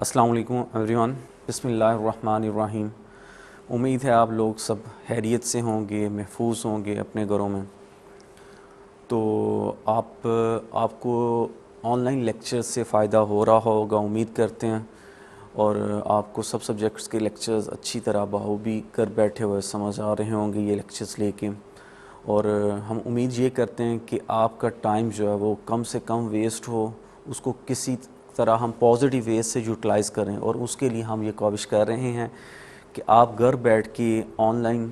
अस्सलाम वालेकुम एवरीवन, बिस्मिल्लाहिर्रहमानिर्रहीम। उम्मीद है आप लोग सब खैरियत से होंगे, महफूज होंगे अपने घरों में। तो आपको ऑनलाइन लेक्चर से फ़ायदा हो रहा होगा, उम्मीद करते हैं। और आपको सब सब्जेक्ट्स के लेक्चर्स अच्छी तरह बखूबी कर बैठे हुए समझ आ रहे होंगे ये लेक्चर्स लेके। और हम उम्मीद ये करते हैं कि आपका टाइम जो है वो कम से कम वेस्ट हो, उसको किसी तरह हम पॉजिटिव वे से यूटिलाइज़ करें। और उसके लिए हम ये कोशिश कर रहे हैं कि आप घर बैठ के ऑनलाइन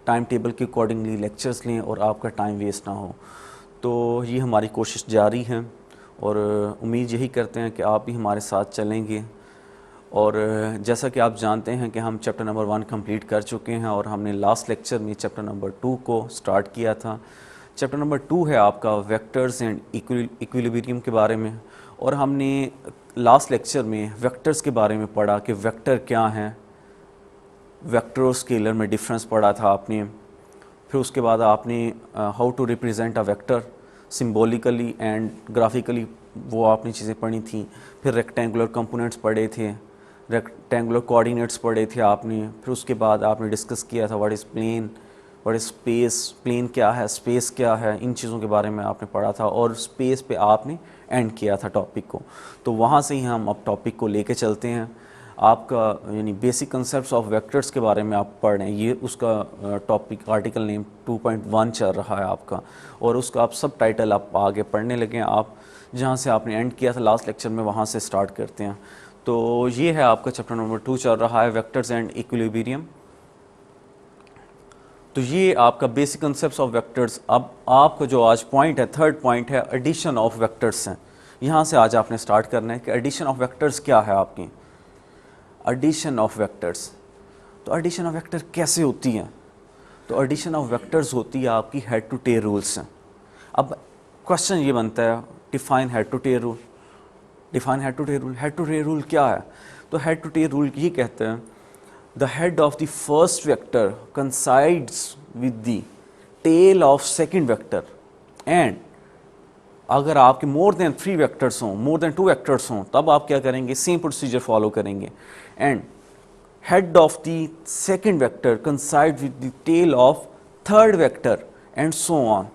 टाइम टेबल के अकॉर्डिंगली लेक्चर्स लें और आपका टाइम वेस्ट ना हो। तो ये हमारी कोशिश जारी है और उम्मीद यही करते हैं कि आप भी हमारे साथ चलेंगे। और जैसा कि आप जानते हैं कि हम चैप्टर नंबर 1 कंप्लीट कर चुके हैं और हमने लास्ट लेक्चर में चैप्टर नंबर 2 को स्टार्ट किया था। चैप्टर नंबर 2 है आपका वेक्टर्स एंड इक्विलिब्रियम के बारे में। और हमने लास्ट लेक्चर में वेक्टर्स के बारे में पढ़ा कि वेक्टर क्या हैं, वेक्टर और स्केलर में डिफरेंस पढ़ा था आपने। फिर उसके बाद आपने how to represent a vector symbolically and graphically, वो आपने चीज़ें पढ़ी थी। फिर रेक्टेंगुलर कंपोनेंट्स पढ़े थे, रेक्टेंगुलर कोऑर्डिनेट्स पढ़े थे आपने। फिर उसके बाद आपने डिस्कस किया था what is plane, what is space, plane क्या है, स्पेस क्या है, इन चीज़ों के बारे में आपने पढ़ा था। और स्पेस पे आपने एंड किया था टॉपिक को। तो वहाँ से ही हम अब टॉपिक को लेके चलते हैं। आपका यानी बेसिक कंसेप्ट्स ऑफ वेक्टर्स के बारे में आप पढ़ रहे हैं, ये उसका टॉपिक आर्टिकल नेम 2.1 चल रहा है आपका। और उसका आप सब टाइटल आप आगे पढ़ने लगे हैं। आप जहाँ से आपने एंड किया था लास्ट लेक्चर में, वहाँ से स्टार्ट करते हैं। तो ये है आपका चैप्टर नंबर 2 चल रहा है, वेक्टर्स एंड इक्विलिब्रियम। तो ये आपका बेसिक कंसेप्ट्स ऑफ वेक्टर्स। अब आपका जो आज पॉइंट है, थर्ड पॉइंट है एडिशन ऑफ वेक्टर्स हैं। यहाँ से आज आपने स्टार्ट करना है कि एडिशन ऑफ वेक्टर्स क्या है आपकी। एडिशन ऑफ वेक्टर्स, तो एडिशन ऑफ वेक्टर कैसे होती हैं? तो एडिशन ऑफ वेक्टर्स होती है आपकी हेड टू टेल रूल से। अब क्वेश्चन ये बनता है, define head to tail rule. Define head to tail rule, head to tail rule क्या है? तो हेड टू टेल रूल ये कहते हैं the head of the first vector coincides with the tail of second vector, and अगर आपके more than 3 vectors हों, more than 2 vectors हों, तब आप क्या करेंगे, सेम प्रोसीजर फॉलो करेंगे। And head of the second vector coincide with the tail of third vector and so on,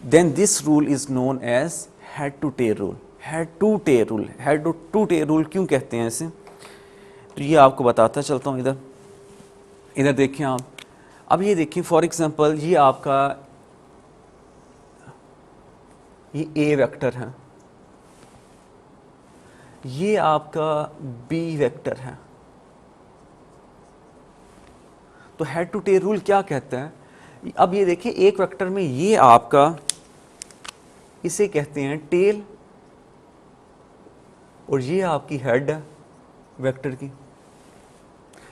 then this rule is known as head to tail rule। head to tail rule, head to tail rule क्यों कहते हैं इसे? तो ये आपको बताता चलता हूँ। इधर देखिए आप। अब ये देखिए फॉर एग्जांपल, ये आपका ये ए वेक्टर है, ये आपका बी वेक्टर है। तो हेड टू टेल रूल क्या कहता है? अब ये देखिए एक वेक्टर में ये आपका, इसे कहते हैं टेल, और ये आपकी हेड है वेक्टर की।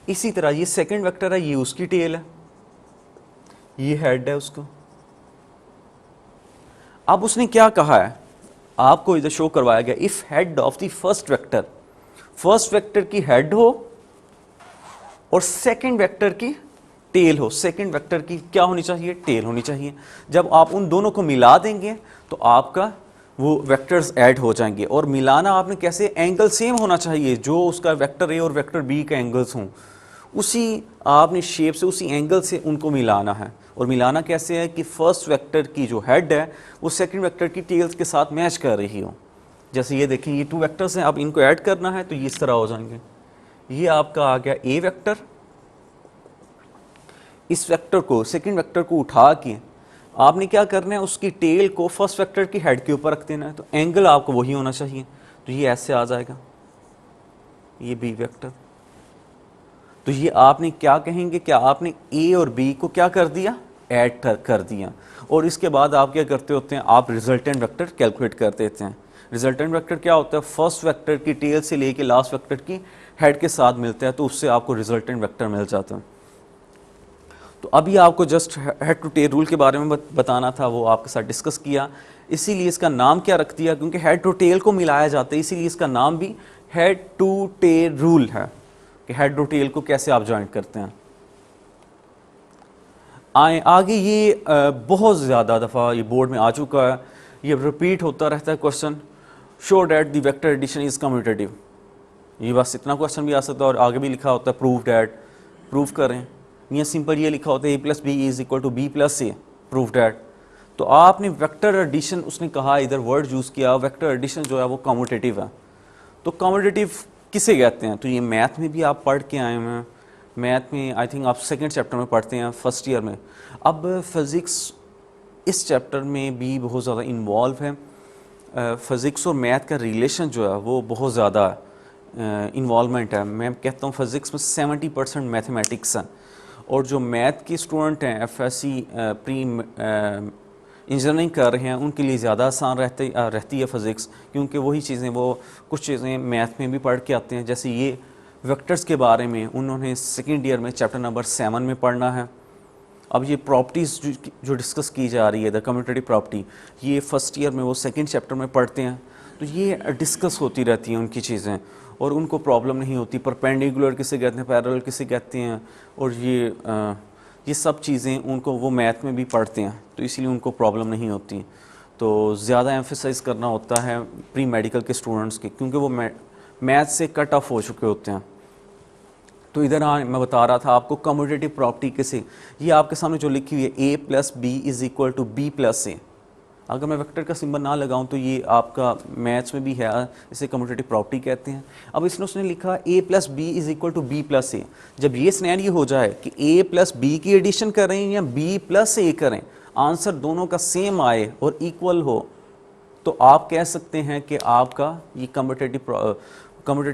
इसी तरह ये सेकंड वेक्टर है, ये उसकी टेल है, ये हेड है उसको। अब उसने क्या कहा है, आपको इधर शो करवाया गया, if head of the first vector की हेड हो और सेकंड वेक्टर की टेल हो। सेकंड वेक्टर की क्या होनी चाहिए? टेल होनी चाहिए। जब आप उन दोनों को मिला देंगे तो आपका वो वेक्टर्स ऐड हो जाएंगे। और मिलाना आपने कैसे? एंगल सेम होना चाहिए, जो उसका वेक्टर ए और वेक्टर बी के एंगल्स हों, उसी आपने शेप से, उसी एंगल से उनको मिलाना है। और मिलाना कैसे है कि फर्स्ट वेक्टर की जो हेड है वो सेकंड वेक्टर की टेल्स के साथ मैच कर रही हो। जैसे ये देखें, ये 2 वेक्टर्स हैं, अब इनको ऐड करना है तो ये इस तरह हो जाएंगे। ये आपका आ गया ए वेक्टर। इस वेक्टर को, सेकंड वेक्टर को उठा के आपने क्या करना है, उसकी टेल को फर्स्ट वेक्टर की हेड के ऊपर रख देना है। तो एंगल आपको वही होना चाहिए। तो ये ऐसे आ जाएगा, ये बी वेक्टर। तो ये आपने क्या कहेंगे, क्या आपने ए और बी को क्या कर दिया? ऐड कर दिया। और इसके बाद आप क्या करते होते हैं, आप रिजल्टेंट वेक्टर कैलकुलेट कर देते हैं। रिजल्टेंट वेक्टर क्या होता है? फर्स्ट वेक्टर की टेल से लेके लास्ट वेक्टर की हेड के साथ मिलता है, तो उससे आपको रिजल्टेंट वेक्टर मिल जाता है। तो अभी आपको just head to tail rule के बारे में बताना था, वो आपके साथ डिस्कस किया। इसीलिए इसका नाम क्या रख दिया, क्योंकि हेड टू टेल को मिलाया जाता है, इसीलिए इसका नाम भी हेड टू टेल रूल है कि हेड टू टेल को कैसे आप ज्वाइन करते हैं। आगे ये बहुत ज़्यादा दफ़ा ये बोर्ड में आ चुका है, ये रिपीट होता रहता है question. Show that the vector addition is commutative. ये बस इतना क्वेश्चन भी आ सकता है और आगे भी लिखा होता है प्रूव डैट, प्रूव करें, या सिंपल ये लिखा होता है a+b=b+a, प्रूव डैट। तो आपने वेक्टर एडिशन, उसने कहा इधर वर्ड यूज़ किया, वेक्टर एडिशन जो है वो कम्यूटेटिव है। तो कम्यूटेटिव किसे कहते हैं? तो ये मैथ में भी आप पढ़ के आए हुए हैं, मैथ में आई थिंक आप सेकंड चैप्टर में पढ़ते हैं, फर्स्ट ईयर में। अब फिज़िक्स इस चैप्टर में भी बहुत ज़्यादा इन्वॉल्व है। फ़िज़िक्स और मैथ का रिलेशन जो है वो बहुत ज़्यादा इन्वॉल्वमेंट है। मैं कहता हूँ फ़िज़िक्स में 70% मैथमेटिक्स है, और जो मैथ के स्टूडेंट हैं एफएससी प्री इंजीनियरिंग कर रहे हैं उनके लिए ज़्यादा आसान रहती है फ़िज़िक्स, क्योंकि वही चीज़ें वो कुछ चीज़ें मैथ में भी पढ़ के आते हैं। जैसे ये वेक्टर्स के बारे में उन्होंने सेकेंड ईयर में चैप्टर नंबर 7 में पढ़ना है। अब ये प्रॉपर्टीज़ जो डिस्कस की जा रही है, द कम्यूटेटिव प्रॉपर्टी, ये फर्स्ट ईयर में वो सेकंड चैप्टर में पढ़ते हैं। तो ये डिस्कस होती रहती हैं उनकी चीज़ें, और उनको प्रॉब्लम नहीं होती। परपेंडिकुलर किसे कहते हैं, पैरेलल किसे कहते हैं, और ये सब चीज़ें उनको वो मैथ में भी पढ़ते हैं, तो इसीलिए उनको प्रॉब्लम नहीं होती। तो ज़्यादा एम्फेसाइज करना होता है प्री मेडिकल के स्टूडेंट्स के, क्योंकि वो मैथ से कट ऑफ हो चुके होते हैं। तो इधर मैं बता रहा था आपको कम्यूटेटिव प्रॉपर्टी किसे, ये आपके सामने जो लिखी हुई है a+b=b+a। अगर मैं वेक्टर का सिंबल ना लगाऊं तो ये आपका मैथ्स में भी है, इसे कम्यूटेटिव प्रॉपर्टी कहते हैं। अब इसने उसने लिखा a+b=b+a। जब ये सिनेरियो हो जाए कि a+b की एडिशन करें या b+a करें, आंसर दोनों का सेम आए और इक्वल हो, तो आप कह सकते हैं कि आपका ये कम्यूटेटिव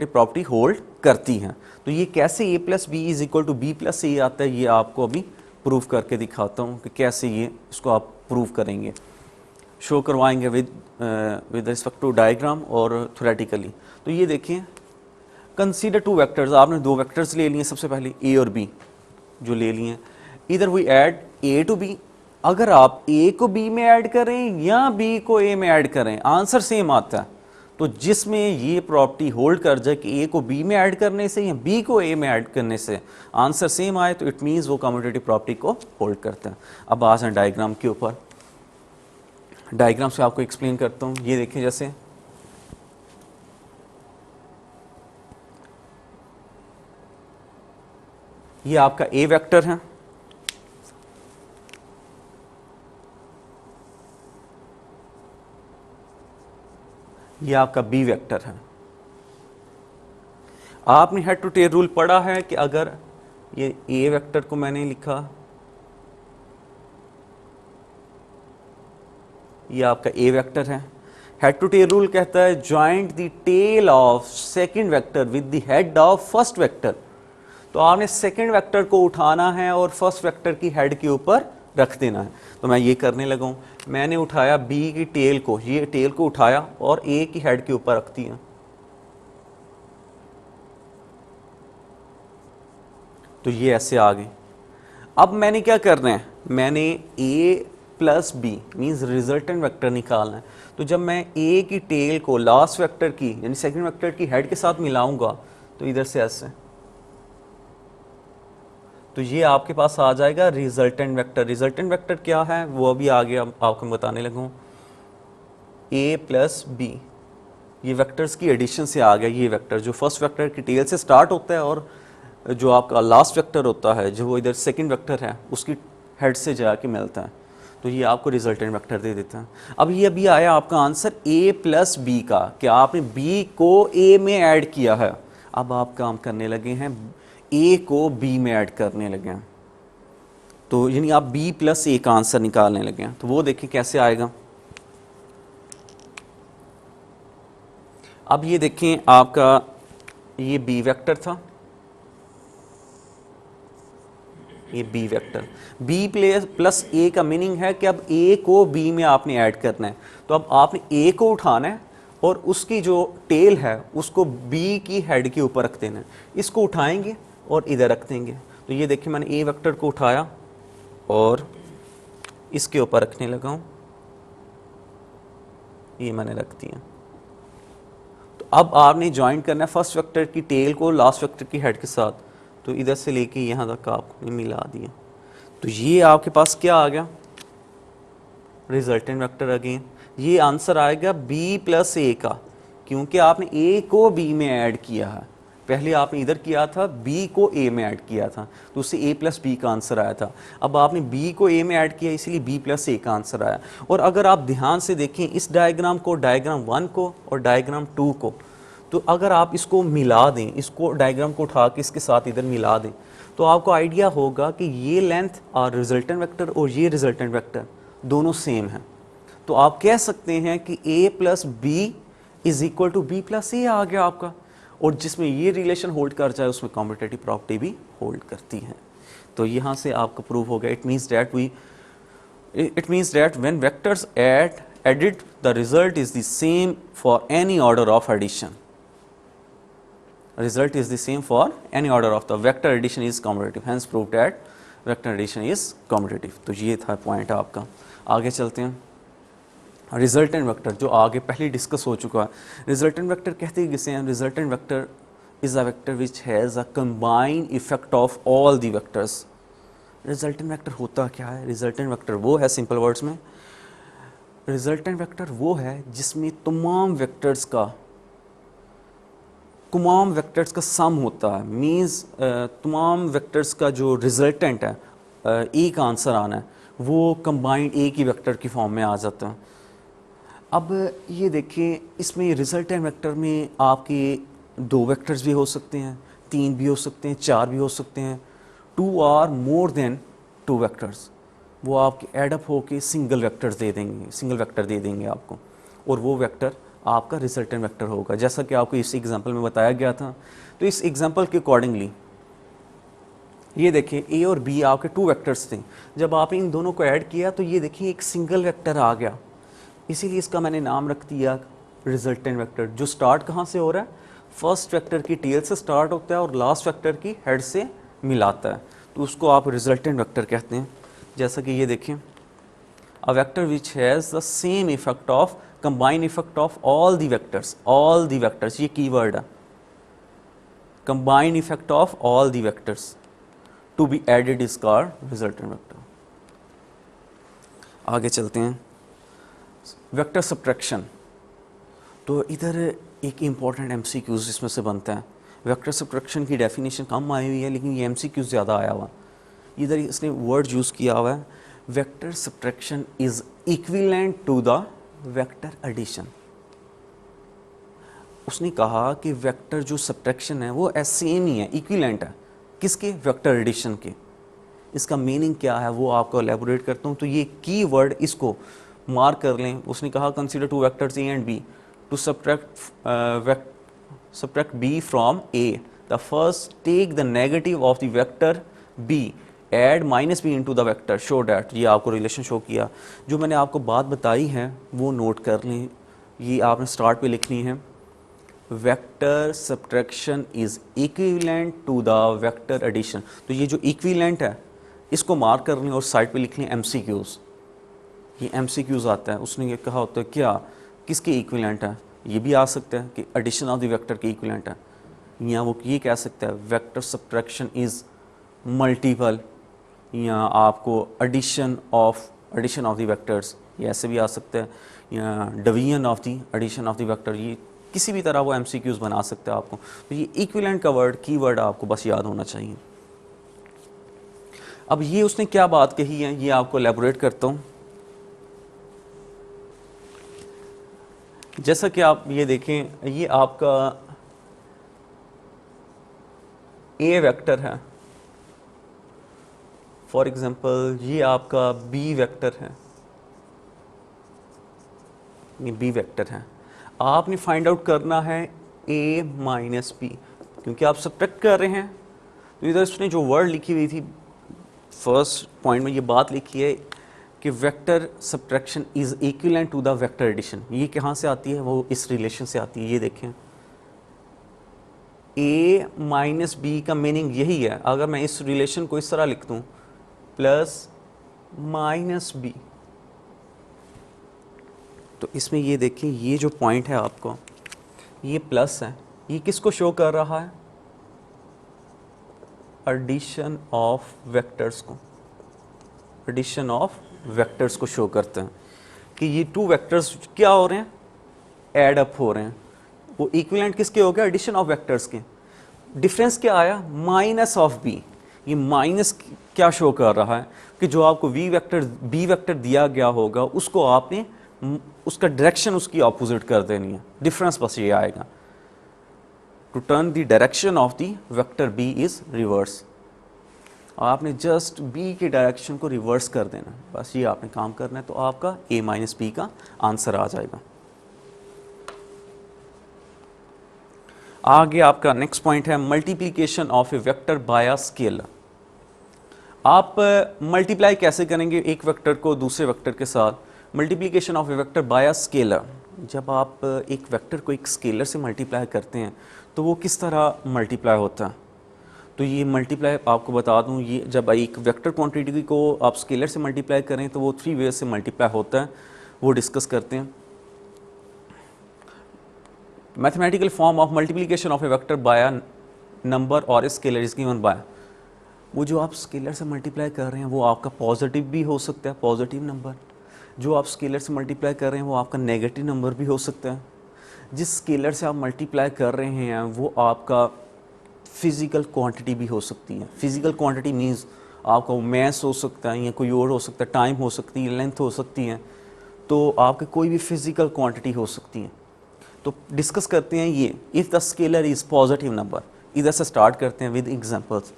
प्रॉपर्टी होल्ड करती हैं। तो ये कैसे a+b=b+a आता है, ये आपको अभी प्रूव करके दिखाता हूँ कि कैसे ये इसको आप प्रूव करेंगे, शो करवाएंगे विद रिस्पेक्ट टू डायग्राम और थ्योरेटिकली। तो ये देखिए, कंसीडर 2 वेक्टर्स, आपने 2 वेक्टर्स ले लिए सबसे पहले a और b जो ले लिए, इधर we add a to b। अगर आप a को b में ऐड करें या b को a में ऐड करें, आंसर सेम आता है। तो जिसमें ये प्रॉपर्टी होल्ड कर जाए कि a को b में ऐड करने से या b को a में ऐड करने से आंसर सेम आए, तो इट मीन्स वो कम्यूटेटिव प्रॉपर्टी को होल्ड करता है। अब आ जाए डायग्राम के ऊपर, डायग्राम से आपको एक्सप्लेन करता हूँ। ये देखिए, जैसे ये आपका a वेक्टर है, ये आपका b वेक्टर है। आपने हेड टू टेल रूल पढ़ा है कि अगर ये a वेक्टर को मैंने लिखा, ये आपका a वेक्टर है, हेड टू टेल रूल कहता है joint the tail of second vector with the head of first vector. तो आपने सेकंड वेक्टर को उठाना है और फर्स्ट वेक्टर की हेड के ऊपर रख देना है। तो मैं ये करने लगा हूँ, मैंने उठाया b की टेल को, ये टेल को उठाया और a की हेड के ऊपर रख दिया। तो ये ऐसे आ गए। अब मैंने क्या करना है, मैंने a+b मीन्स रिजल्टेंट वेक्टर निकालना है। तो जब मैं a की टेल को लास्ट वेक्टर की यानी सेकंड वेक्टर की हेड के साथ मिलाऊंगा, तो इधर से ऐसे, तो ये आपके पास आ जाएगा रिजल्टेंट वेक्टर। रिजल्टेंट वेक्टर क्या है वो अभी आगे आपको मैं बताने लगा हूँ। a+b, ये वेक्टर्स की एडिशन से आ गया ये वेक्टर, जो फर्स्ट वेक्टर की टेल से स्टार्ट होता है और जो आपका लास्ट वेक्टर होता है जो वो इधर सेकंड वेक्टर है उसकी हेड से जाके मिलता है। तो ये आपको रिजल्टेंट वेक्टर दे देता है। अब ये अभी आया आपका आंसर a+b का, कि आपने b को a में ऐड किया है। अब आप काम करने लगे हैं a को b में ऐड करने लगे हैं, तो यानी आप b+a का आंसर निकालने लगे हैं। तो वो देखिए कैसे आएगा। अब ये देखें, आपका ये b वेक्टर था, ये b वेक्टर, b+a का मीनिंग है कि अब a को b में आपने ऐड करना है। तो अब आपने a को उठाना है और उसकी जो टेल है उसको b की हेड के ऊपर रख देना है। इसको उठाएंगे और इधर रख देंगे। तो ये देखिए, मैंने a वेक्टर को उठाया और इसके ऊपर रखने लगा हूँ, ये मैंने रख दिया। तो अब आपने ज्वाइन करना है फर्स्ट वेक्टर की टेल को लास्ट वेक्टर की हेड के साथ। तो इधर से लेके यहाँ तक आपने मिला दिया। तो ये आपके पास क्या आ गया, रिजल्टेंट वेक्टर अगेन। ये आंसर आएगा b+a का, क्योंकि आपने a को b में ऐड किया है। पहले आपने इधर किया था, बी को ए में ऐड किया था, तो उससे ए प्लस बी का आंसर आया था। अब आपने बी को ए में ऐड किया, इसीलिए बी प्लस ए का आंसर आया। और अगर आप ध्यान से देखें इस डायग्राम को, डायग्राम 1 को और डायग्राम 2 को, तो अगर आप इसको मिला दें, इसको डायग्राम को उठा के इसके साथ इधर मिला दें, तो आपको आइडिया होगा कि ये लेंथ और रिजल्टेंट वेक्टर और ये रिजल्टेंट वेक्टर दोनों सेम हैं। तो आप कह सकते हैं कि a plus B is equal to B plus A आ गया आपका। और जिसमें ये रिलेशन होल्ड कर जाए उसमें कॉम्पिटेटिव प्रॉपर्टी भी होल्ड करती है। तो यहाँ से आपका प्रूव हो गया। It means that when vectors added the result is the same for any order of addition. Result is the same for any order of the vector addition is commutative, hence proved that vector addition is commutative. तो ये था point आपका। आगे चलते हैं। Resultant vector जो आगे पहले डिस्कस हो चुका है। रिजल्टेंट वेक्टर कहते हैं किसे हैं? Resultant vector is a vector which has a combined effect of all the vectors. Resultant vector होता क्या है? रिजल्टेंट वेक्टर वो है, सिंपल वर्ड्स में, रिजल्टेंट वेक्टर वो है जिसमें तमाम वेक्टर्स का सम होता है। मीन्स तमाम वेक्टर्स का जो रिजल्टेंट है, ए का आंसर आना है, वो कंबाइंड ए की वेक्टर की फॉर्म में आ जाता है। अब ये देखिए, इसमें रिजल्टेंट वेक्टर में आपके 2 वेक्टर्स भी हो सकते हैं, 3 भी हो सकते हैं, 4 भी हो सकते हैं, 2 और मोर देन 2 वेक्टर्स। वो आपके एडअप होके सिंगल वेक्टर दे देंगे आपको, और वो वेक्टर आपका रिजल्टेंट वेक्टर होगा, जैसा कि आपको इस एग्जांपल में बताया गया था। तो इस एग्जांपल के अकॉर्डिंगली ये देखिए, ए और बी आपके 2 वेक्टर्स थे। जब आपने इन दोनों को ऐड किया तो ये देखिए एक सिंगल वेक्टर आ गया, इसीलिए इसका मैंने नाम रख दिया रिजल्टेंट वेक्टर। जो स्टार्ट कहाँ से हो रहा है? फर्स्ट वेक्टर की टेल से स्टार्ट होता है और लास्ट वेक्टर की हेड से मिलाता है, तो उसको आप रिजल्टेंट वेक्टर कहते हैं। जैसा कि ये देखें, a vector which has the same effect of combined effect of all the vectors, ये कीवर्ड है, combined effect of all the vectors to be added is called resultant vector. आगे चलते हैं। वेक्टर सब्ट्रैक्शन, तो इधर एक इम्पॉर्टेंट एमसीक्यूज इसमें से बनता है। वेक्टर सब्ट्रैक्शन की डेफिनेशन कम आई हुई है, लेकिन ये एमसीक्यूज ज़्यादा आया हुआ। इधर इसने वर्ड यूज़ किया हुआ है, vector subtraction is equivalent to the vector addition. उसने कहा कि वेक्टर जो सब्ट्रैक्शन है वो सेम ही है, इक्विवेलेंट है, किसके? वेक्टर एडिशन के। इसका मीनिंग क्या है वो आपको एलैबोरेट करता हूँ। तो ये की वर्ड इसको मार्क कर लें। उसने कहा consider 2 vectors A and B to subtract b from a. The first take the negative of the vector b, add minus b into the vector, show that। ये आपको रिलेशन शो किया। जो मैंने आपको बात बताई है वो नोट कर लें, ये आपने स्टार्ट पे लिखनी है। Vector subtraction is equivalent to the vector addition. तो ये जो इक्विवेलेंट है इसको मार्क कर लें और साइड पे लिख लें एमसीक्यूज। ये एमसीक्यूज आता है। उसने ये कहा होता है क्या, किसके इक्विवेलेंट है? ये भी आ सकता है कि एडिशन ऑफ द वेक्टर के इक्विवेलेंट है, या वो ये कह सकता है वेक्टर सब्ट्रैक्शन इज मल्टीपल, या आपको एडिशन ऑफ द वेक्टर्स, ये ऐसे भी आ सकता है, या division of the addition of the vector. ये किसी भी तरह वो एमसीक्यूज बना सकते हैं आपको। तो ये इक्विवेलेंट का वर्ड, की वर्ड आपको बस याद होना चाहिए। अब ये उसने क्या बात कही है ये आपको एलैबोरेट करता हूँ। जैसा कि आप ये देखें, ये आपका ए वेक्टर है, फॉर एग्जांपल ये आपका बी वेक्टर है, ये बी वेक्टर है। आपने फाइंड आउट करना है ए माइनस बी, क्योंकि आप सब्ट्रैक्ट कर रहे हैं। तो इधर उसने जो वर्ड लिखी हुई थी फर्स्ट पॉइंट में, ये बात लिखी है कि vector subtraction is equivalent to the vector addition. ये कहाँ से आती है? वो इस रिलेशन से आती है। ये देखें, ए माइनस बी का मीनिंग यही है। अगर मैं इस रिलेशन को इस तरह लिख दूँ, प्लस माइनस बी, तो इसमें ये देखिए, ये जो पॉइंट है आपको, ये प्लस है, ये किसको शो कर रहा है? एडिशन ऑफ वेक्टर्स को, एडिशन ऑफ वेक्टर्स को शो करते हैं कि ये 2 वेक्टर्स क्या हो रहे हैं? ऐड अप हो रहे हैं। वो इक्विवेलेंट किसके हो गया? एडिशन ऑफ वेक्टर्स के। डिफरेंस क्या आया, माइनस ऑफ बी। ये माइनस क्या शो कर रहा है कि जो आपको बी वेक्टर दिया गया होगा उसको आपने उसका डायरेक्शन उसकी ऑपोजिट कर देनी है। डिफरेंस बस ये आएगा, to turn the direction of the vector B is reverse. आपने जस्ट बी के डायरेक्शन को रिवर्स कर देना, बस ये आपने काम करना है, तो आपका a माइनस बी का आंसर आ जाएगा। आगे आपका नेक्स्ट पॉइंट है multiplication of a vector by a scalar. आप मल्टीप्लाई कैसे करेंगे एक वेक्टर को दूसरे वेक्टर के साथ? Multiplication of a vector by a scalar, जब आप एक वेक्टर को एक स्केलर से मल्टीप्लाई करते हैं तो वो किस तरह मल्टीप्लाई होता है? तो ये मल्टीप्लाई आपको बता दूं, ये जब एक वेक्टर क्वांटिटी को आप स्केलर से मल्टीप्लाई करें तो वो 3 वेज से मल्टीप्लाई होता है, वो डिस्कस करते हैं। Mathematical form of multiplication of a vector by a number और a scalar is given by, वो जो आप स्केलर से मल्टीप्लाई कर रहे हैं वो आपका पॉजिटिव भी हो सकता है, पॉजिटिव नंबर। जो आप स्केलर से मल्टीप्लाई कर रहे हैं वो आपका नेगेटिव नंबर भी हो सकता है। जिस स्केलर से आप मल्टीप्लाई कर रहे हैं वो आपका फिज़िकल क्वांटिटी भी हो सकती है। फिज़िकल क्वांटिटी मीन्स आपका मैस हो सकता है या कोई और हो सकता है, टाइम हो सकती है, लेंथ हो सकती है, तो आपके कोई भी फिज़िकल क्वांटिटी हो सकती है। तो डिस्कस करते हैं ये, if the scalar is positive number. इधर से स्टार्ट करते हैं विद एग्जांपल्स।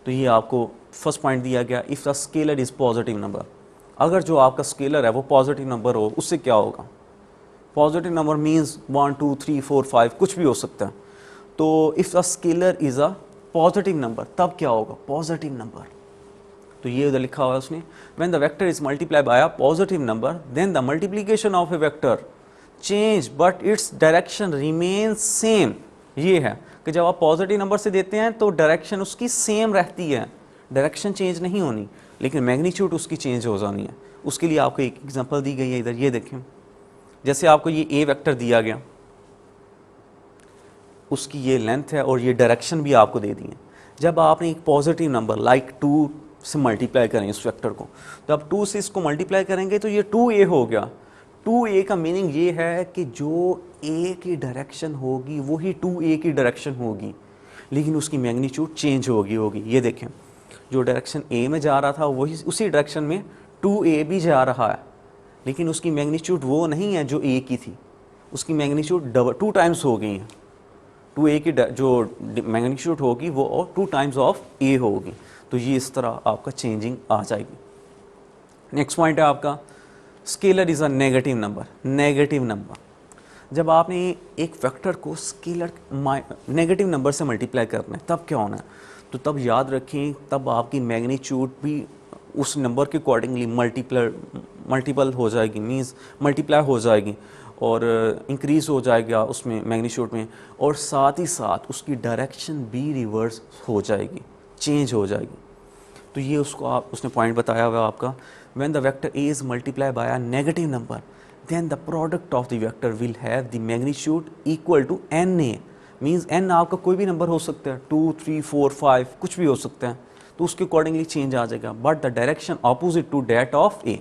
तो ये आपको फर्स्ट पॉइंट दिया गया, if the scalar is positive number. अगर जो आपका स्केलर है वो पॉजिटिव नंबर हो, उससे क्या होगा? पॉजिटिव नंबर मीन्स 1 2 3 4 5 कुछ भी हो सकता है। तो if the scalar is a positive number, तब क्या होगा? Positive number. तो ये उधर लिखा हुआ है उसने, when the vector is multiply by a positive number then the multiplication of a vector change but its direction remains same. ये है कि जब आप पॉजिटिव नंबर से देते हैं तो डायरेक्शन उसकी सेम रहती है, डायरेक्शन चेंज नहीं होनी, लेकिन मैग्नीट्यूड उसकी चेंज हो जानी है। उसके लिए आपको एक एग्जांपल दी गई है इधर, ये देखें। जैसे आपको ये ए वेक्टर दिया गया, उसकी ये लेंथ है और ये डायरेक्शन भी आपको दे दी है। जब आपने एक पॉजिटिव नंबर लाइक 2 से मल्टीप्लाई करें इस वेक्टर को, तो अब 2 से इसको मल्टीप्लाई करेंगे तो ये 2a हो गया। 2a का मीनिंग ये है कि जो a की डायरेक्शन होगी वही 2a की डायरेक्शन होगी, लेकिन उसकी मैग्नीट्यूड चेंज होगी। ये देखें, जो डायरेक्शन a में जा रहा था वही उसी डायरेक्शन में 2a भी जा रहा है, लेकिन उसकी मैग्नीट्यूड वो नहीं है जो a की थी, उसकी मैग्नीट्यूड 2 टाइम्स हो गई है। 2a की जो मैग्नीट्यूड होगी वो और 2 टाइम्स ऑफ a होगी। तो ये इस तरह आपका चेंजिंग आ जाएगी। नेक्स्ट पॉइंट है आपका scalar is a negative number. Negative number, जब आपने एक वेक्टर को स्केलर नेगेटिव नंबर से मल्टीप्लाई करना है तब क्या होना है? तो तब याद रखें, तब आपकी मैग्नीट्यूड भी उस नंबर के अकॉर्डिंगली मल्टीपल हो जाएगी, मीन्स मल्टीप्लाई हो जाएगी और इंक्रीज़ हो जाएगा उसमें मैग्नीट्यूड में, और साथ ही साथ उसकी डायरेक्शन भी रिवर्स हो जाएगी, चेंज हो जाएगी। तो ये उसको उसने पॉइंट बताया हुआ आपका, when the vector A is multiply by a negative number then the product of the vector will have the magnitude equal to N A. Means N आपका कोई भी नंबर हो सकता है, 2 3 4 5 कुछ भी हो सकता है, तो उसके अकॉर्डिंगली चेंज आ जाएगा। But the direction opposite to that of A,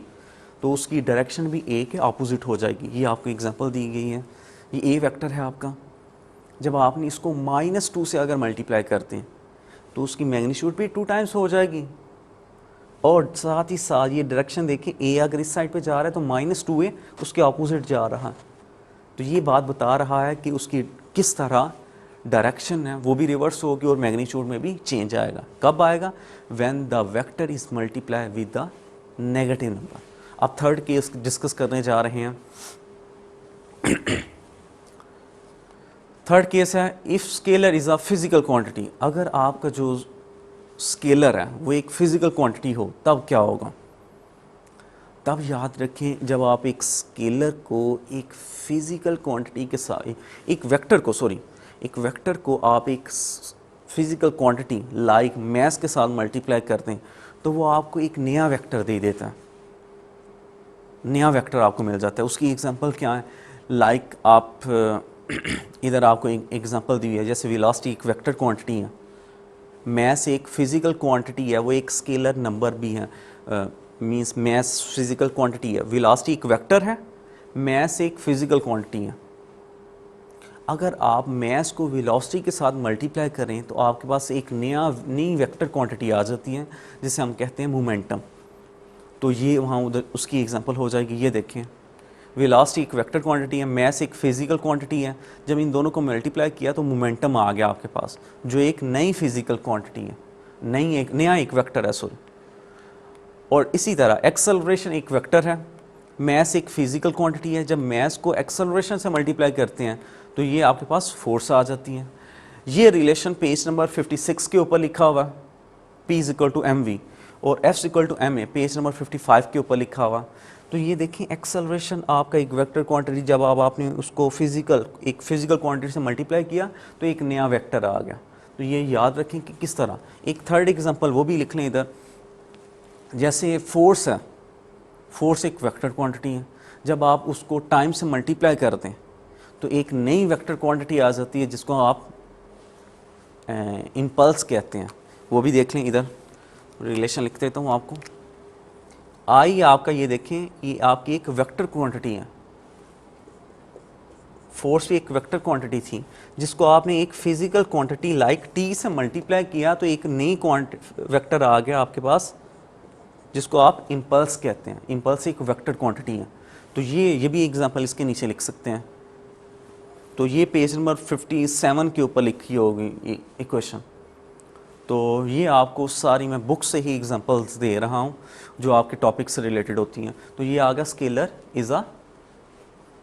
तो उसकी डायरेक्शन भी ए के अपोजिट हो जाएगी। ये आपको एग्जांपल दी गई है। ये ए वेक्टर है आपका, जब आपने इसको -2 से अगर मल्टीप्लाई करते हैं तो उसकी मैग्नीट्यूड भी 2 टाइम्स हो जाएगी, और साथ ही साथ ये डायरेक्शन देखें, ए अगर इस साइड पे जा रहा है तो -2a उसके अपोजिट जा रहा है। तो ये बात बता रहा है कि उसकी किस तरह डायरेक्शन है वो भी रिवर्स होगी और मैग्नीट्यूड में भी चेंज आएगा। कब आएगा? When the vector is multiply with the negative number. अब थर्ड केस डिस्कस करने जा रहे हैं। थर्ड केस है if scalar is a physical quantity. अगर आपका जो स्केलर है वो एक फिजिकल क्वांटिटी हो तब क्या होगा? तब याद रखें, जब आप एक स्केलर को एक फिजिकल क्वांटिटी के साथ एक वेक्टर को आप एक फिजिकल क्वांटिटी लाइक मैस के साथ मल्टीप्लाई करते हैं तो वो आपको एक नया वेक्टर दे देता है, नया वेक्टर आपको मिल जाता है। उसकी एग्जांपल क्या है? लाइक आप इधर आपको एक एग्जांपल दी हुई है, जैसे वेलोसिटी एक वेक्टर क्वांटिटी है, मैस एक फिजिकल क्वांटिटी है, वो एक स्केलर नंबर भी है। मींस मैस फिजिकल क्वांटिटी है, वेलोसिटी एक वेक्टर है, मैस एक फिजिकल क्वांटिटी है। अगर आप मैस को वेलोसिटी के साथ मल्टीप्लाई करें तो आपके पास एक नई वेक्टर क्वांटिटी आ जाती है जिसे हम कहते हैं मोमेंटम। तो ये वहाँ उधर उसकी एग्जांपल हो जाएगी। ये देखें, वेलोसिटी एक वेक्टर क्वांटिटी है, मैस एक फिजिकल क्वांटिटी है। जब इन दोनों को मल्टीप्लाई किया तो मोमेंटम आ गया आपके पास, जो एक नई फिजिकल क्वांटिटी है, नया एक वेक्टर है सॉरी। और इसी तरह एक्सेलरेशन एक वेक्टर है, मैस एक फिजिकल क्वांटिटी है। जब मैस को एक्सेलरेशन से मल्टीप्लाई करते हैं तो ये आपके पास फोर्स आ जाती है। ये रिलेशन पेज नंबर 56 के ऊपर लिखा हुआ है, P = mv और F = ma, पेज नंबर 55 के ऊपर लिखा हुआ। तो ये देखें, एक्सेलरेशन आपका एक वेक्टर क्वांटिटी, जब आपने उसको एक फिजिकल क्वांटिटी से मल्टीप्लाई किया तो एक नया वेक्टर आ गया। तो ये याद रखें कि किस तरह। एक थर्ड एग्जांपल वो भी लिख लें इधर, जैसे फोर्स है, फोर्स एक वेक्टर क्वांटिटी है। जब आप उसको टाइम से मल्टीप्लाई करते हैं तो एक नई वेक्टर क्वांटिटी आ जाती है जिसको आप इम्पल्स कहते हैं। वो भी देख लें, इधर रिलेशन लिख देता हूँ आपको। आई आपका, ये देखें, ये आपकी एक वेक्टर क्वांटिटी है। फोर्स भी एक वेक्टर क्वांटिटी थी जिसको आपने एक फिजिकल क्वांटिटी लाइक टी से मल्टीप्लाई किया तो एक नई वेक्टर आ गया आपके पास जिसको आप इम्पल्स कहते हैं। इम्पल्स एक वेक्टर क्वांटिटी है। तो ये भी एग्जांपल इसके नीचे लिख सकते हैं। तो ये पेज नंबर 57 के ऊपर लिखी होगी इक्वेशन। तो ये आपको सारी मैं बुक से ही एग्जांपल्स दे रहा हूँ जो आपके टॉपिक से रिलेटेड होती हैं। तो ये आ गया scalar is a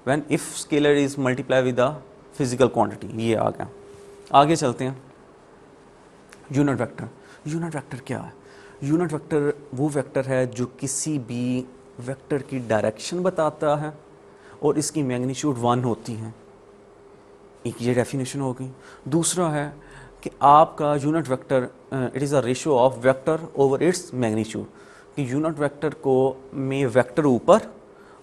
when if scalar is multiply with a physical quantity, ये आ गया। आगे चलते हैं। Unit vector. यूनिट वेक्टर क्या है? यूनिट वेक्टर वो वेक्टर है जो किसी भी वेक्टर की डायरेक्शन बताता है और इसकी मैग्नीट्यूड 1 होती है। एक ये डेफिनेशन हो गई। दूसरा है कि आपका unit vector it is a ratio of vector over its magnitude, कि यूनिट वेक्टर को में वेक्टर ऊपर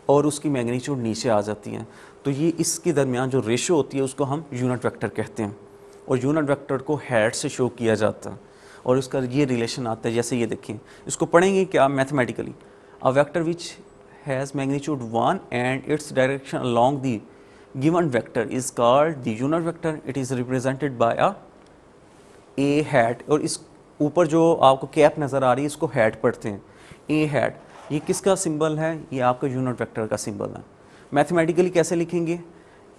और उसकी मैग्नीट्यूड नीचे आ जाती है। तो ये इसके दरमियान जो रेशियो होती है उसको हम यूनिट वेक्टर कहते हैं। और यूनिट वेक्टर को हेड से शो किया जाता है और उसका ये रिलेशन आता है। जैसे ये देखें, इसको पढ़ेंगे क्या mathematically. A vector which has magnitude 1 and its direction along the given vector is called the unit vector. It is represented by a A hat. और इस ऊपर जो आपको कैप नज़र आ रही है इसको हैट पढ़ते हैं, ए हैट। ये किसका सिंबल है? ये आपका यूनिट वेक्टर का सिंबल है। मैथमेटिकली कैसे लिखेंगे?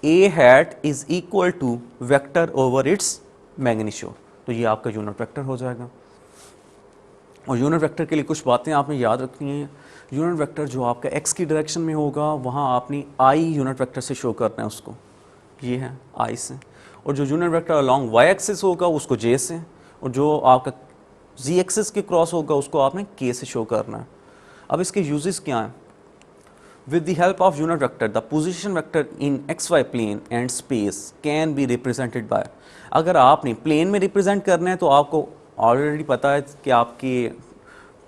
A hat is equal to vector over its magnitude. तो ये आपका यूनिट वेक्टर हो जाएगा। और यूनिट वेक्टर के लिए कुछ बातें आपने याद रखनी है। यूनिट वेक्टर जो आपका एक्स की डायरेक्शन में होगा वहाँ आपने आई यूनिट वेक्टर से शो करना है उसको, ये है आई से। और जो unit vector along Y axis होगा उसको जे से, और जो आपका जी एक्सिस के क्रॉस होगा उसको आपने के से शो करना है। अब इसके यूजेस क्या हैं? With the help of unit vector the position vector in X Y plane and space can be represented by. अगर आपने प्लेन में रिप्रेजेंट करना है तो आपको ऑलरेडी पता है कि आपके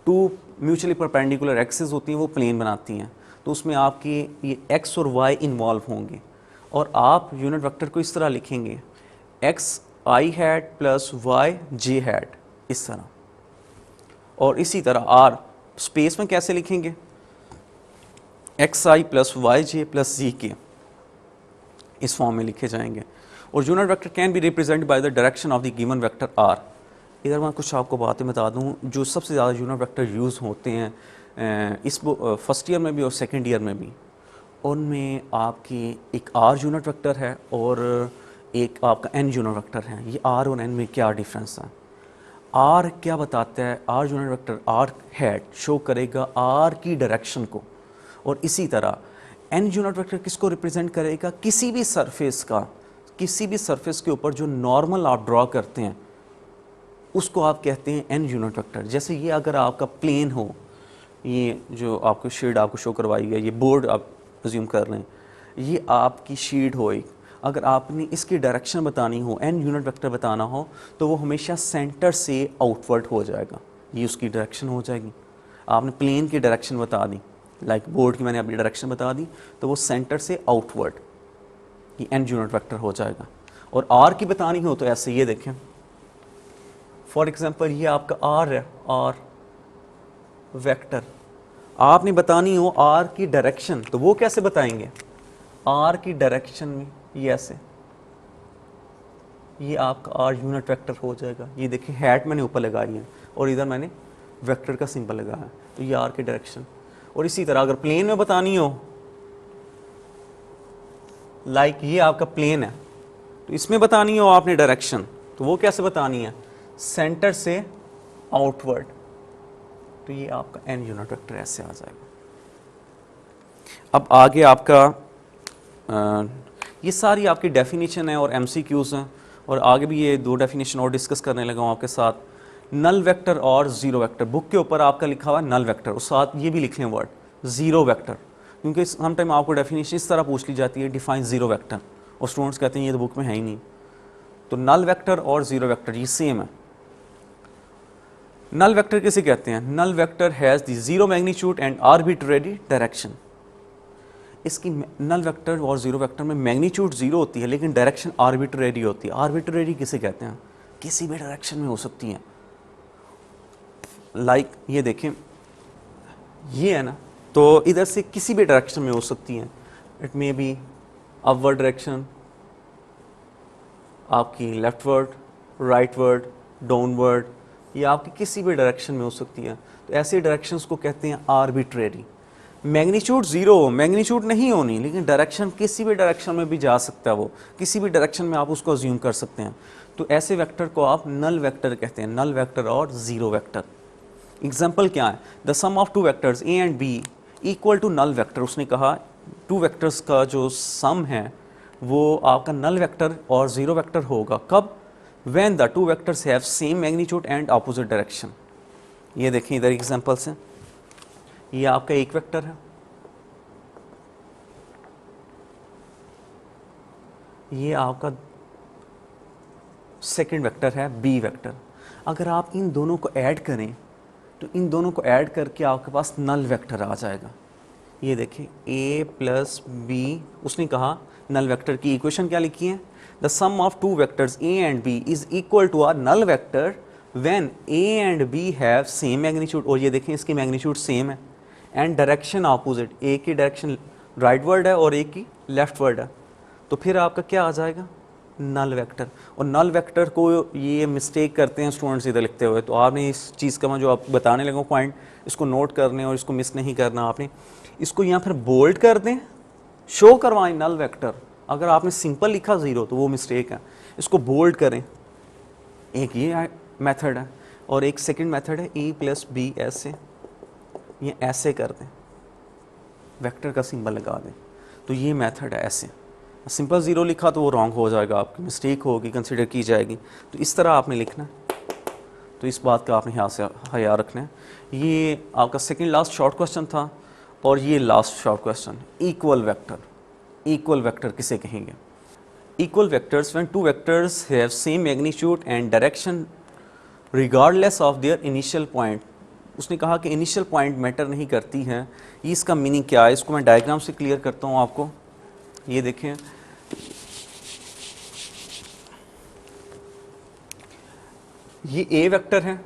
टू म्यूचुअली परपेंडिकुलर एक्सिस होती हैं, वो प्लेन बनाती हैं। तो उसमें आपके ये एक्स और वाई इन्वॉल्व होंगे और आप यूनिट वेक्टर को इस तरह लिखेंगे, एक्स आई हैट प्लस वाई जे हैट, इस तरह। और इसी तरह आर स्पेस में कैसे लिखेंगे? X I plus Y J plus Z K, इस फॉर्म में लिखे जाएंगे। और unit vector can be represented by the direction of the given vector R. इधर मैं कुछ आपको बातें बता दूं, जो सबसे ज़्यादा यूनिट वेक्टर यूज़ होते हैं इस फर्स्ट ईयर में भी और सेकंड ईयर में भी, उनमें आपकी एक आर यूनिट वेक्टर है और एक आपका एन यूनिट वेक्टर है। ये आर और एन में क्या डिफरेंस है? आर क्या बताता है? R unit vector R head show करेगा आर की डायरेक्शन को, और इसी तरह एन यूनिट वेक्टर किसको रिप्रेजेंट करेगा? किसी भी सरफेस का, किसी भी सरफेस के ऊपर जो नॉर्मल आप ड्रॉ करते हैं उसको आप कहते हैं एन यूनिट वेक्टर। जैसे ये अगर आपका प्लेन हो, ये जो आपको शीट आपको शो करवाई है, ये बोर्ड आप अज्यूम कर रहे हैं, ये आपकी शीट हो एक, अगर आपने इसकी डायरेक्शन बतानी हो, एन यूनिट वेक्टर बताना हो, तो वो हमेशा सेंटर से आउटवर्ड हो जाएगा, ये उसकी डायरेक्शन हो जाएगी। आपने प्लेन की डायरेक्शन बता दी, लाइक बोर्ड की मैंने अपनी डायरेक्शन बता दी, तो वो सेंटर से आउटवर्ड, ये एन यूनिट वेक्टर हो जाएगा। और आर की बतानी हो तो ऐसे, ये देखें फॉर एग्जांपल ये आपका आर है, आर वेक्टर। आपने बतानी हो आर की डायरेक्शन, तो वो कैसे बताएंगे? आर की डायरेक्शन में ये ऐसे, ये आपका आर यूनिट वेक्टर हो जाएगा। ये देखिए हैट मैंने ऊपर लगाई है और इधर मैंने वेक्टर का सिंबल लगाया है, तो ये आर की डायरेक्शन। और इसी तरह अगर प्लेन में बतानी हो, लाइक ये आपका प्लेन है, तो इसमें बतानी हो आपने डायरेक्शन, तो वो कैसे बतानी है, सेंटर से आउटवर्ड, तो ये आपका एन यूनिट वेक्टर ऐसे आ जाएगा। अब आगे आपका ये सारी आपकी डेफिनेशन है और एमसीक्यूज हैं, और आगे भी ये 2 डेफिनेशन और डिस्कस करने लगा हूँ आपके साथ। नल वेक्टर और ज़ीरो वेक्टर, बुक के ऊपर आपका लिखा हुआ है नल वेक्टर, और साथ ये भी लिखे हैं वर्ड ज़ीरो वेक्टर, क्योंकि सम टाइम आपको डेफिनेशन इस तरह पूछ ली जाती है, डिफाइन ज़ीरो वेक्टर, और स्टूडेंट्स कहते हैं ये तो बुक में है ही नहीं। तो नल वेक्टर और ज़ीरो वेक्टर ये सेम है। नल वेक्टर किसे कहते हैं, null vector has the zero magnitude and arbitrary direction. इसकी नल वेक्टर और ज़ीरो वेक्टर में मैग्नीट्यूड ज़ीरो होती है लेकिन डायरेक्शन आर्बिट्रेरी होती है। आर्बिट्रेरी किसे कहते हैं, किसी भी डायरेक्शन में हो सकती हैं। लाइक ये देखें, ये है ना, तो इधर से किसी भी डायरेक्शन में हो सकती हैं। It may be upward direction, आपकी लेफ्टवर्ड, राइटवर्ड, डाउनवर्ड, ये आपकी किसी भी डायरेक्शन में हो सकती है। तो ऐसे डायरेक्शंस को कहते हैं आर्बिट्रेरी। मैग्नीट्यूड ज़ीरो हो, मैग्नीट्यूड नहीं होनी, लेकिन डायरेक्शन किसी भी डायरेक्शन में भी जा सकता है, वो किसी भी डायरेक्शन में आप उसको अज्यूम कर सकते हैं। तो ऐसे वेक्टर को आप नल वेक्टर कहते हैं, नल वेक्टर और ज़ीरो वेक्टर। एग्जाम्पल क्या है, the sum of 2 vectors A and B equal to null vector. उसने कहा 2 वेक्टर्स का जो सम है वो आपका नल वेक्टर और ज़ीरो वेक्टर होगा, कब, when the 2 vectors have same magnitude and opposite direction. ये देखें इधर एग्जाम्पल्स हैं, ये आपका एक वेक्टर है, ये आपका सेकंड वेक्टर है बी वेक्टर। अगर आप इन दोनों को ऐड करें तो इन दोनों को ऐड करके आपके पास नल वेक्टर आ जाएगा। ये देखिए a प्लस बी, उसने कहा नल वेक्टर की इक्वेशन क्या लिखी है, the sum of 2 vectors a and b is equal to R null vector when a and b have same magnitude. और ये देखें इसकी मैग्नीट्यूड सेम है एंड डायरेक्शन ऑपोजिट, ए की डायरेक्शन राइटवर्ड है और ए की लेफ्टवर्ड है, तो फिर आपका क्या आ जाएगा, नल वेक्टर। और नल वेक्टर को ये मिस्टेक करते हैं स्टूडेंट्स इधर लिखते हुए, तो आपने इस चीज़ का मैं जो आप बताने लगा पॉइंट, इसको नोट करने और इसको मिस नहीं करना। आपने इसको यहाँ फिर बोल्ड कर दें, शो करवाएं नल वेक्टर। अगर आपने सिंपल लिखा ज़ीरो तो वो मिस्टेक है, इसको बोल्ड करें। एक ये मेथड है और एक सेकंड मेथड है ए प्लस बी, ऐसे ये ऐसे कर दें, वेक्टर का सिंबल लगा दें, तो ये मेथड है। ऐसे सिंपल ज़ीरो लिखा तो वो रॉन्ग हो जाएगा, आपकी मिस्टेक होगी, कंसिडर की जाएगी। तो इस तरह आपने लिखना है, तो इस बात का आपने यहाँ से ख्याल रखना है। ये आपका सेकंड लास्ट शॉर्ट क्वेश्चन था और ये last short question, equal vector. Equal vector किसे कहेंगे, equal vectors when 2 vectors have same magnitude and direction regardless of their initial point. उसने कहा कि इनिशियल पॉइंट मैटर नहीं करती है। ये इसका मीनिंग क्या है, इसको मैं डायग्राम से क्लियर करता हूँ आपको। ये देखें, ये ए वेक्टर है,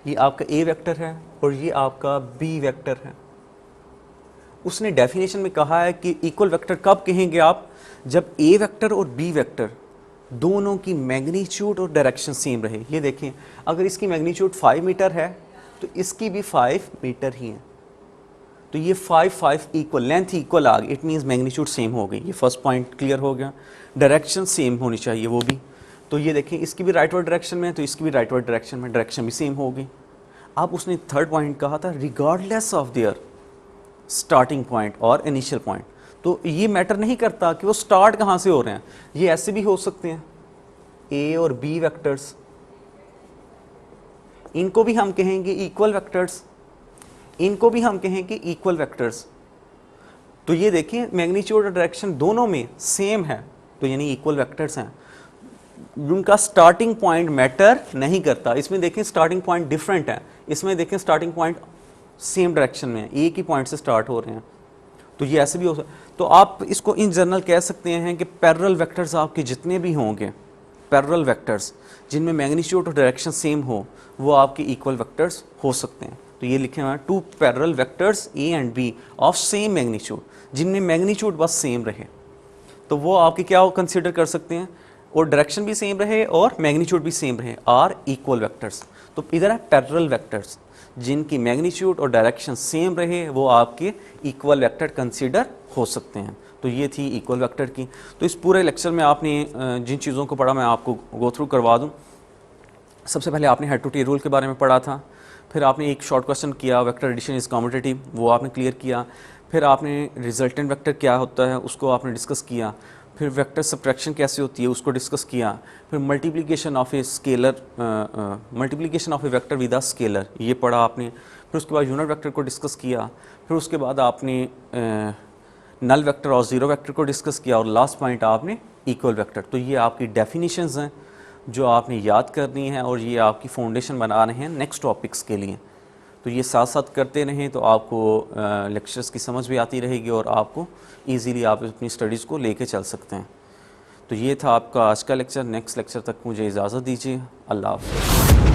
ये आपका ए वेक्टर है और ये आपका बी वेक्टर है। उसने डेफिनेशन में कहा है कि इक्वल वेक्टर कब कहेंगे आप, जब ए वेक्टर और बी वेक्टर दोनों की मैग्नीट्यूड और डायरेक्शन सेम रहे। ये देखें, अगर इसकी मैग्नीट्यूड 5 मीटर है तो इसकी भी 5 मीटर ही है, तो ये 5 इक्वल, लेंथ इक्वल आ गई, इट मीन्स मैग्नीट्यूड सेम हो गई। ये फर्स्ट पॉइंट क्लियर हो गया। डायरेक्शन सेम होनी चाहिए वो भी, तो ये देखें इसकी भी राइटवर्ड डायरेक्शन में है तो इसकी भी राइटवर्ड डायरेक्शन में, डायरेक्शन भी सेम हो गई। अब उसने थर्ड पॉइंट कहा था regardless of their starting point और इनिशियल पॉइंट, तो ये मैटर नहीं करता कि वो स्टार्ट कहाँ से हो रहे हैं। ये ऐसे भी हो सकते हैं, ए और बी वेक्टर्स, इनको भी हम कहेंगे इक्वल वेक्टर्स, इनको भी हम कहेंगे इक्वल वेक्टर्स। तो ये देखिए मैग्नीट्यूड और डायरेक्शन दोनों में सेम है, तो यानी इक्वल वेक्टर्स हैं। उनका स्टार्टिंग पॉइंट मैटर नहीं करता। इसमें देखें स्टार्टिंग पॉइंट डिफरेंट है, इसमें देखें स्टार्टिंग पॉइंट सेम डायरेक्शन में, एक ही पॉइंट से स्टार्ट हो रहे हैं। तो ये ऐसे भी हो सकता है। तो आप इसको इन जनरल कह सकते हैं कि पैरेलल वेक्टर्स आपके जितने भी होंगे, पैरेलल वेक्टर्स जिनमें मैग्नीट्यूड और डायरेक्शन सेम हो, वो आपके इक्वल वेक्टर्स हो सकते हैं। तो ये लिखे हुए हैं 2 parallel vectors A and B of same magnitude, जिनमें मैग्नीट्यूड बस सेम रहे। तो वो आपके क्या कंसिडर कर सकते हैं, और डायरेक्शन भी सेम रहे और मैग्नीट्यूड भी सेम रहे, आर इक्वल वेक्टर्स। तो इधर है पैरेलल वेक्टर्स, जिनकी मैग्नीट्यूड और डायरेक्शन सेम रहे वो आपके इक्वल वेक्टर कंसीडर हो सकते हैं। तो ये थी इक्वल वेक्टर की। तो इस पूरे लेक्चर में आपने जिन चीज़ों को पढ़ा मैं आपको गो थ्रू करवा दूं। सबसे पहले आपने हेड टू टेल रूल के बारे में पढ़ा था, फिर आपने एक शॉर्ट क्वेश्चन किया वेक्टर एडिशन इज़ कम्यूटेटिव, वो आपने क्लियर किया। फिर आपने रिजल्टेंट वेक्टर क्या होता है उसको आपने डिस्कस किया। फिर वेक्टर सब्ट्रैक्शन कैसे होती है उसको डिस्कस किया। फिर multiplication of a scalar, multiplication of a vector with a scalar, ये पढ़ा आपने। फिर उसके बाद यूनिट वेक्टर को डिस्कस किया। फिर उसके बाद आपने नल वेक्टर और ज़ीरो वेक्टर को डिस्कस किया, और लास्ट पॉइंट आपने इक्वल वेक्टर। तो ये आपकी डेफिनेशंस हैं जो आपने याद करनी है, और ये आपकी फाउंडेशन बना रहे हैं नेक्स्ट टॉपिक्स के लिए। तो ये साथ साथ करते रहें तो आपको लेक्चर्स की समझ भी आती रहेगी, और आपको इजीली आप अपनी स्टडीज़ को लेके चल सकते हैं। तो ये था आपका आज का लेक्चर। नेक्स्ट लेक्चर तक मुझे इजाज़त दीजिए। अल्लाह हाफ़िज़।